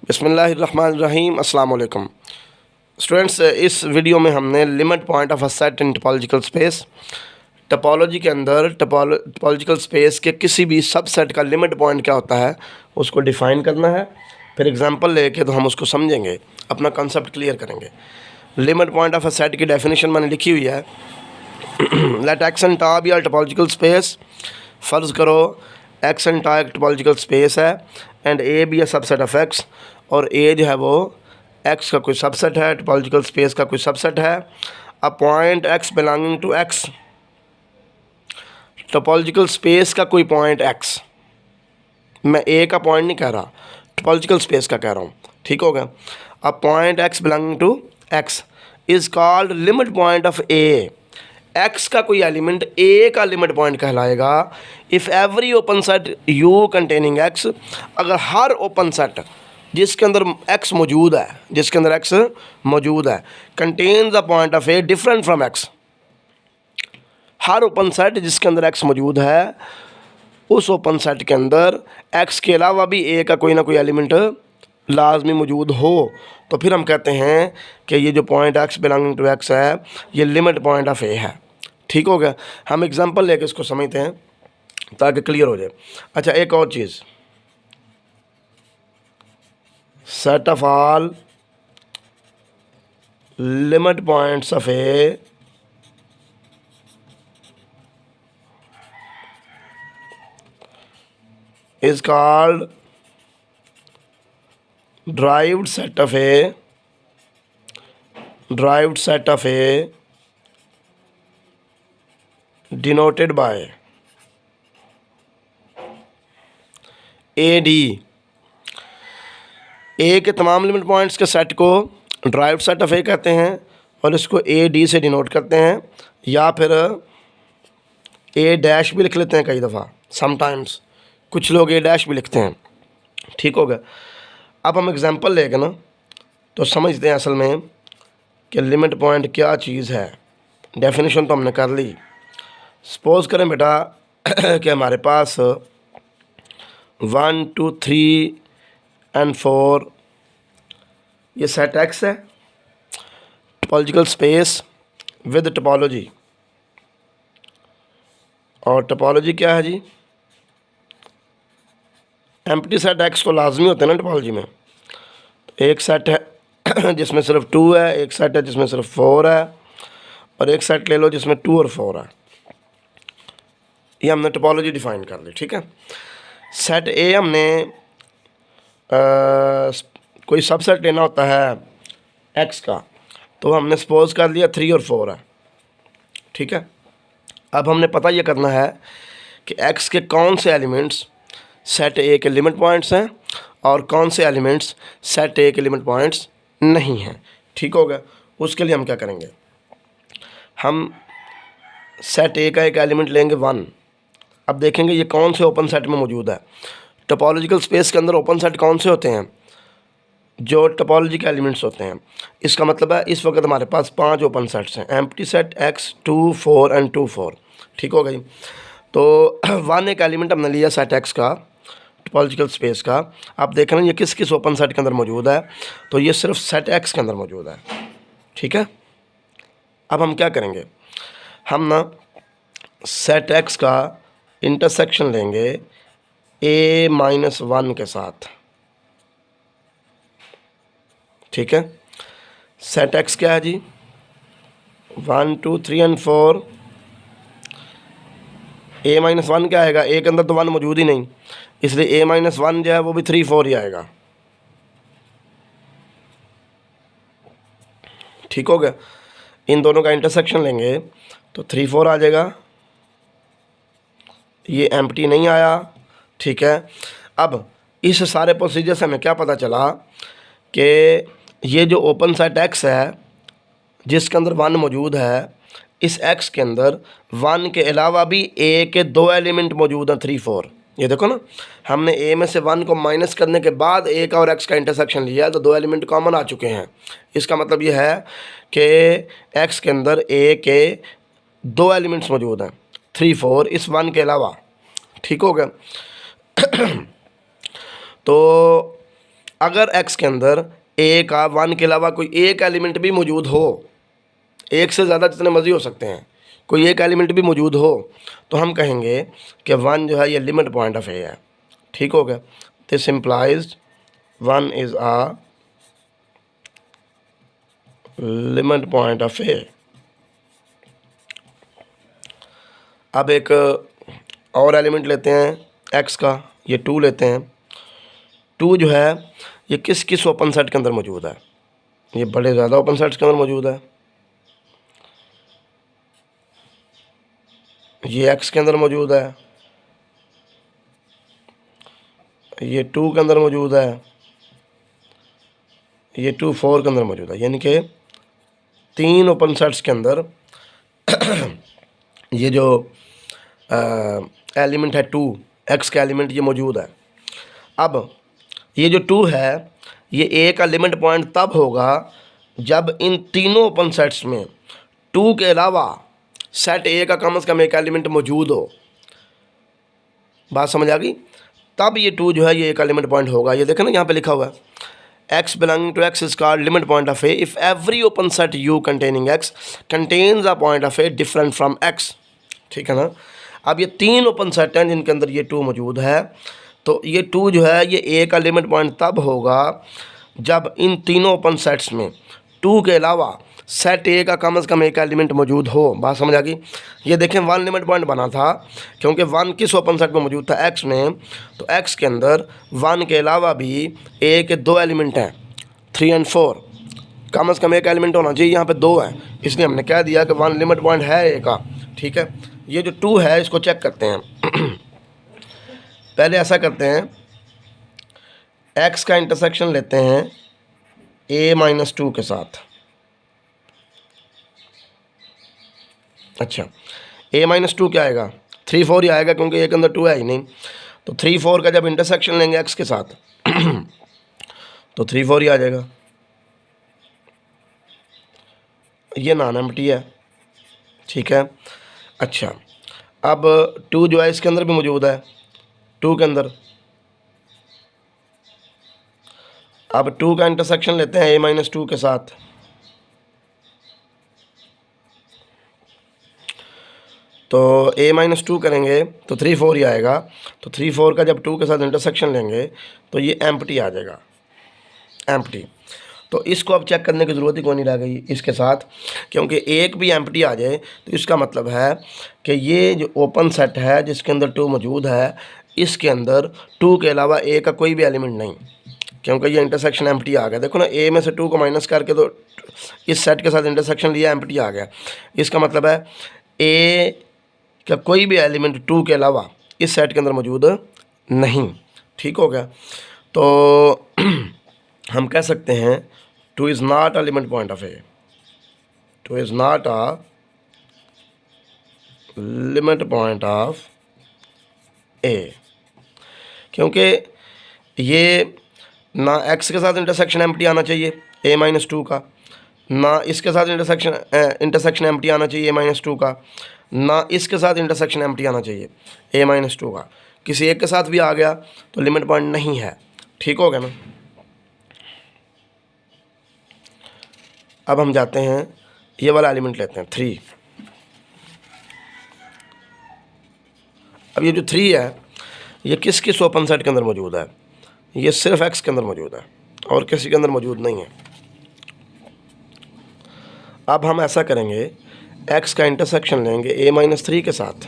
बिस्मिल्लाहिर्रहमानिर्रहीम अस्सलाम वालेकुम स्टूडेंट्स। इस वीडियो में हमने limit point of a set in topological space, topology के अंदर टोपोलॉजिकल स्पेस के किसी भी सबसेट का लिमिट पॉइंट क्या होता है उसको डिफ़ाइन करना है। फिर एग्जांपल लेके तो हम उसको समझेंगे, अपना कंसेप्ट क्लियर करेंगे। Limit point of a set की डेफिनेशन मैंने लिखी हुई है। लेट एक्स एंड टा बी अ टोपोलॉजिकल स्पेस। फ़र्ज़ करो एक्स एंड टा एक टोपोलॉजिकल स्पेस है and A be a subset of x, और ए जो है वो एक्स का कोई सबसेट है, टोपोलॉजिकल स्पेस का कोई सबसेट है। A point x belonging to x, topological space का कोई पॉइंट एक्स, मैं ए का पॉइंट नहीं कह रहा, टोपोलॉजिकल स्पेस का कह रहा हूँ, ठीक हो गया। A point x belonging to x is called limit point of A. X का कोई एलिमेंट ए का लिमिट पॉइंट कहलाएगा if every open set U containing x, अगर हर ओपन सेट जिसके अंदर एक्स मौजूद है, contains the point of A different from x. हर ओपन सेट जिसके अंदर एक्स मौजूद है उस ओपन सेट के अंदर एक्स के अलावा भी ए का कोई ना कोई एलिमेंट लाजमी मौजूद हो, तो फिर हम कहते हैं कि ये जो point x belonging to x है ये लिमिट पॉइंट ऑफ ए है, ठीक हो गया। हम एग्जांपल लेके इसको समझते हैं ताकि क्लियर हो जाए। अच्छा, एक और चीज़, set of all limit points of A is called derived set of A denoted by AD। A के तमाम लिमिट पॉइंट्स के सेट को ड्राइव्ड सेट ऑफ ए कहते हैं और इसको AD से डिनोट करते हैं, या फिर ए डैश भी लिख लेते हैं कई दफ़ा, समटाइम्स कुछ लोग ए डैश भी लिखते हैं, ठीक हो गया। अब हम एग्जांपल लेके ना तो समझते हैं असल में कि लिमिट पॉइंट क्या चीज़ है। डेफिनेशन तो हमने कर ली। सपोज़ करें बेटा कि हमारे पास 1 2 3 एंड 4 ये सेट एक्स है, टोपोलॉजिकल स्पेस विद टोपोलॉजी, और टोपोलॉजी क्या है जी, एम्प्टी सेट एक्स तो लाजमी होते हैं ना टोपोलॉजी में। तो एक सेट है जिसमें सिर्फ 2 है, एक सेट है जिसमें सिर्फ 4 है, और एक सेट ले लो जिसमें 2 और 4 है। ये हमने टोपोलॉजी डिफाइन कर ली, ठीक है। सेट ए हमने कोई सबसेट लेना होता है एक्स का, तो हमने सपोज कर लिया 3 और 4 है, ठीक है। अब हमने पता ये करना है कि एक्स के कौन से एलिमेंट्स सेट ए के लिमिट पॉइंट्स हैं और कौन से एलिमेंट्स सेट ए के लिमिट पॉइंट्स नहीं हैं, ठीक हो गया। उसके लिए हम क्या करेंगे, हम सेट ए का एक एलिमेंट लेंगे 1। अब देखेंगे ये कौन से ओपन सेट में मौजूद है। टोपोलॉजिकल स्पेस के अंदर ओपन सेट कौन से होते हैं, जो टोपोलॉजी के एलिमेंट्स होते हैं। इसका मतलब है इस वक्त हमारे पास 5 ओपन सेट्स हैं, एम्प्टी सेट एक्स 2 4 एंड 2 4, ठीक हो गई। तो 1 एक एलिमेंट हमने लिया सेट एक्स का, टोपोलॉजिकल स्पेस का। आप देख रहे हैं ये किस किस ओपन सेट के अंदर मौजूद है, तो ये सिर्फ सेट एक्स के अंदर मौजूद है, ठीक है। अब हम क्या करेंगे, हम ना सेट एक्स का इंटरसेक्शन लेंगे A-1 के साथ, ठीक है। सेट एक्स क्या है जी, 1 2 3 एंड 4। A-1 क्या आएगा, ए के अंदर तो 1 मौजूद ही नहीं, इसलिए A-1 जो है वो भी 3 4 ही आएगा, ठीक हो गया। इन दोनों का इंटरसेक्शन लेंगे तो 3 4 आ जाएगा, ये एम्प्टी नहीं आया, ठीक है। अब इस सारे प्रोसीजर से हमें क्या पता चला कि ये जो ओपन सेट एक्स है जिसके अंदर 1 मौजूद है, इस एक्स के अंदर 1 के अलावा भी ए के 2 एलिमेंट मौजूद हैं 3 4। ये देखो ना, हमने ए में से 1 को माइनस करने के बाद ए का और एक्स का इंटरसेक्शन लिया तो 2 एलिमेंट कॉमन आ चुके हैं। इसका मतलब ये है कि एक्स के अंदर ए के 2 एलिमेंट्स मौजूद हैं 3 4 इस 1 के अलावा, ठीक हो गया। तो अगर एक्स के अंदर ए का 1 के अलावा कोई एक एलिमेंट भी मौजूद हो, एक से ज़्यादा जितने मर्जी हो सकते हैं, कोई एक एलिमेंट भी मौजूद हो, तो हम कहेंगे कि 1 जो है ये लिमिट पॉइंट ऑफ ए है। ठीक हो गया। This implies 1 is a limit point of A. अब एक और एलिमेंट लेते हैं एक्स का, ये 2 लेते हैं। 2 जो है ये किस किस ओपन सेट के अंदर मौजूद है? ये बड़े ज़्यादा ओपन सेट्स के अंदर मौजूद है। ये एक्स के अंदर मौजूद है, ये 2 के अंदर मौजूद है, ये 2 4 के अंदर मौजूद है। यानी कि 3 ओपन सेट्स के अंदर ये जो एलिमेंट है 2, एक्स का एलिमेंट ये मौजूद है। अब ये जो 2 है ये ए का लिमिट पॉइंट तब होगा जब इन तीनों ओपन सेट्स में 2 के अलावा सेट ए का कम से कम एक एलिमेंट मौजूद हो। बात समझ आ गई? तब ये 2 जो है ये एक एलिमेंट पॉइंट होगा। ये देखें ना यहाँ पे लिखा हुआ है x belonging to x is called limit point of a if every open set u containing x contains a point of a different from x। ठीक है ना। अब ये 3 ओपन सेट हैं जिनके अंदर ये 2 मौजूद है, तो ये 2 जो है ये a का लिमिट पॉइंट तब होगा जब इन तीनों ओपन सेट्स में 2 के अलावा सेट ए का कम से कम एक एलिमेंट मौजूद हो। बात समझ आ गई? ये देखें 1 लिमिट पॉइंट बना था क्योंकि 1 किस ओपन सेट में मौजूद था? एक्स में। तो एक्स के अंदर 1 के अलावा भी ए के 2 एलिमेंट हैं, 3 और 4। कम से कम एक एलिमेंट होना चाहिए, यहाँ पे 2 हैं, इसलिए हमने कह दिया कि 1 लिमिट पॉइंट है ए का। ठीक है। ये जो 2 है इसको चेक करते हैं। पहले ऐसा करते हैं, एक्स का इंटरसेक्शन लेते हैं a-2 के साथ। अच्छा, a-2 क्या आएगा? 3 4 ही आएगा क्योंकि एक अंदर 2 है ही नहीं। तो 3 4 का जब इंटरसेक्शन लेंगे x के साथ तो 3 4 ही आ जाएगा। ये नॉन एम्प्टी है। ठीक है। अच्छा, अब 2 जो है इसके अंदर भी मौजूद है, 2 के अंदर। अब 2 का इंटरसेक्शन लेते हैं a-2 के साथ। तो a-2 करेंगे तो 3 4 ही आएगा। तो 3 4 का जब 2 के साथ इंटरसेक्शन लेंगे तो ये एम्प्टी आ जाएगा, एम्प्टी। तो इसको अब चेक करने की ज़रूरत ही कोई नहीं रह गई इसके साथ, क्योंकि एक भी एम्प्टी आ जाए तो इसका मतलब है कि ये जो ओपन सेट है जिसके अंदर 2 मौजूद है, इसके अंदर 2 के अलावा ए का कोई भी एलिमेंट नहीं, क्योंकि ये इंटरसेक्शन एम्प्टी आ गया। देखो ना, ए में से 2 को माइनस करके तो इस सेट के साथ इंटरसेक्शन लिया, एम्प्टी आ गया। इसका मतलब है ए का कोई भी एलिमेंट 2 के अलावा इस सेट के अंदर मौजूद नहीं। ठीक हो गया। तो हम कह सकते हैं 2 is not a limit point of A. 2 is not a limit point of A, क्योंकि ये ना x के साथ इंटरसेक्शन एम्प्टी आना चाहिए a-2 का, ना इसके साथ इंटरसेक्शन एम्प्टी आना चाहिए a-2 का, ना इसके साथ इंटरसेक्शन एम्प्टी आना चाहिए a-2 का। किसी एक के साथ भी आ गया तो लिमिट पॉइंट नहीं है। ठीक हो गया ना। अब हम जाते हैं, ये वाला एलिमेंट लेते हैं 3। अब ये जो 3 है ये किस किस ओपन सेट के अंदर मौजूद है? ये सिर्फ x के अंदर मौजूद है और किसी के अंदर मौजूद नहीं है। अब हम ऐसा करेंगे, x का इंटरसेक्शन लेंगे a-3 के साथ,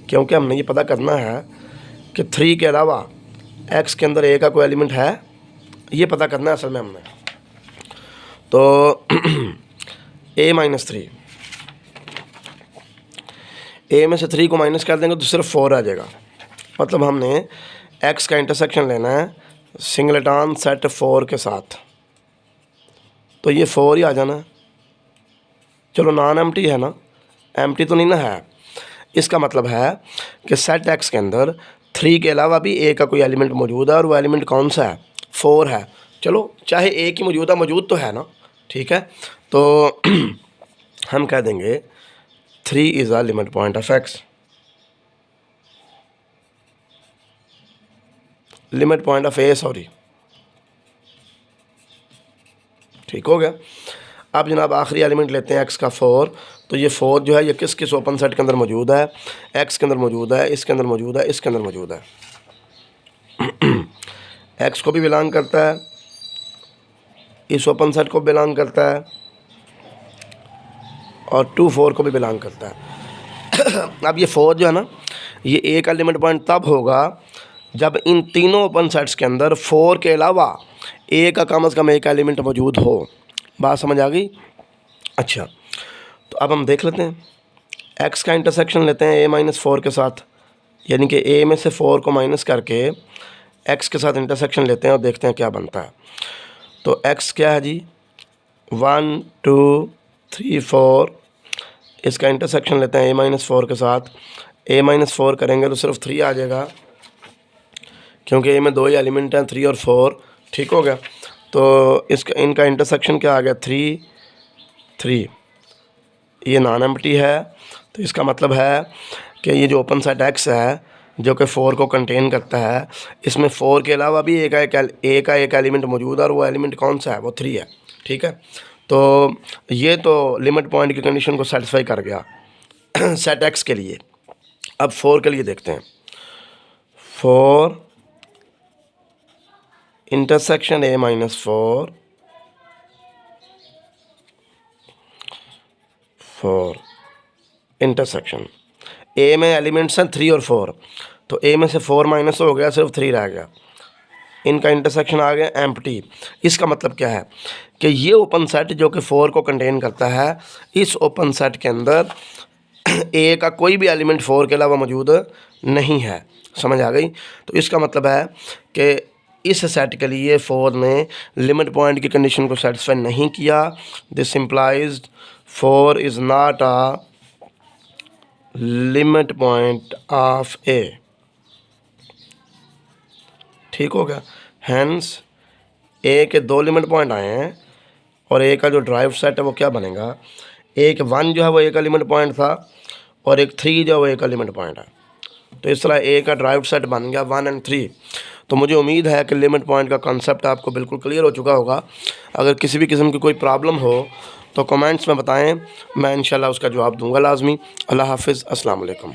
क्योंकि हमने ये पता करना है कि 3 के अलावा x के अंदर a का कोई एलिमेंट है, ये पता करना है असल में हमने। तो a-3, a में से 3 को माइनस कर देंगे तो सिर्फ 4 आ जाएगा। मतलब हमने x का इंटरसेक्शन लेना है सिंगलेटन सेट 4 के साथ, तो ये 4 ही आ जाना है। चलो नॉन एम्प्टी है ना, एम्प्टी तो नहीं ना है। इसका मतलब है कि सेट x के अंदर 3 के अलावा भी a का कोई एलिमेंट मौजूद है, और वो एलिमेंट कौन सा है? 4 है। चलो चाहे एक ही मौजूद है, मौजूद तो है ना। ठीक है। तो हम कह देंगे 3 is a limit point of x। Limit point of a, sorry, ठीक हो गया। अब जनाब आखिरी एलिमेंट लेते हैं एक्स का 4। तो ये 4 जो है ये किस किस ओपन सेट के अंदर मौजूद है? एक्स के अंदर मौजूद है, इसके अंदर मौजूद है, इसके अंदर मौजूद है। एक्स को भी बिलोंग करता है, इस ओपन सेट को बिलोंग करता है, और 2 4 को भी बिलोंग करता है। अब ये 4 जो है ना, ये एक एलिमेंट पॉइंट तब होगा जब इन तीनों ओपन सेट्स के अंदर 4 के अलावा ए का कम से कम एक एलिमेंट मौजूद हो। बात समझ आ गई? अच्छा, तो अब हम देख लेते हैं। एक्स का इंटरसेक्शन लेते हैं a-4 के साथ, यानी कि a में से 4 को माइनस करके x के साथ इंटरसेक्शन लेते हैं और देखते हैं क्या बनता है। तो x क्या है जी? 1 2 3 4। इसका इंटरसेक्शन लेते हैं a-4 के साथ। a-4 करेंगे तो सिर्फ 3 आ जाएगा, क्योंकि a में 2 ही एलिमेंट हैं, 3 और 4। ठीक हो गया। तो इसका इनका इंटरसेक्शन क्या आ गया? 3 3। ये नॉन एम्प्टी है, तो इसका मतलब है कि ये जो ओपन सेट x है जो कि 4 को कंटेन करता है, इसमें 4 के अलावा भी एक एक एलिमेंट मौजूद है, और वो एलिमेंट कौन सा है? वो 3 है। ठीक है, तो ये तो लिमिट पॉइंट की कंडीशन को सेटिस्फाई कर गया सेट x के लिए। अब 4 के लिए देखते हैं। 4 इंटरसेक्शन a-4 4 इंटरसेक्शन a में एलिमेंट्स हैं 3 और 4, तो a में से 4 माइनस हो गया, सिर्फ 3 रह गया। इनका इंटरसेक्शन आ गया एम्प्टी। इसका मतलब क्या है कि ये ओपन सेट जो कि 4 को कंटेन करता है, इस ओपन सेट के अंदर a का कोई भी एलिमेंट 4 के अलावा मौजूद नहीं है। समझ आ गई? तो इसका मतलब है कि इस सेट के लिए 4 ने लिमिट पॉइंट की कंडीशन को सेटिस्फाई नहीं किया। This implies 4 is not a limit point of a। ठीक हो गया। हैंस a के 2 लिमिट पॉइंट आए हैं, और a का जो ड्राइव सेट है वो क्या बनेगा? एक 1 जो है वो a का लिमिट पॉइंट था, और एक 3 जो है वो a का लिमिट पॉइंट है। तो इस तरह a का ड्राइव सेट बन गया 1 और 3। तो मुझे उम्मीद है कि लिमिट पॉइंट का कॉन्सेप्ट आपको बिल्कुल क्लियर हो चुका होगा। अगर किसी भी किस्म की कोई प्रॉब्लम हो तो कमेंट्स में बताएं, मैं इंशाल्लाह उसका जवाब दूंगा लाजमी। अल्लाह हाफिज़, अस्सलाम वालेकुम।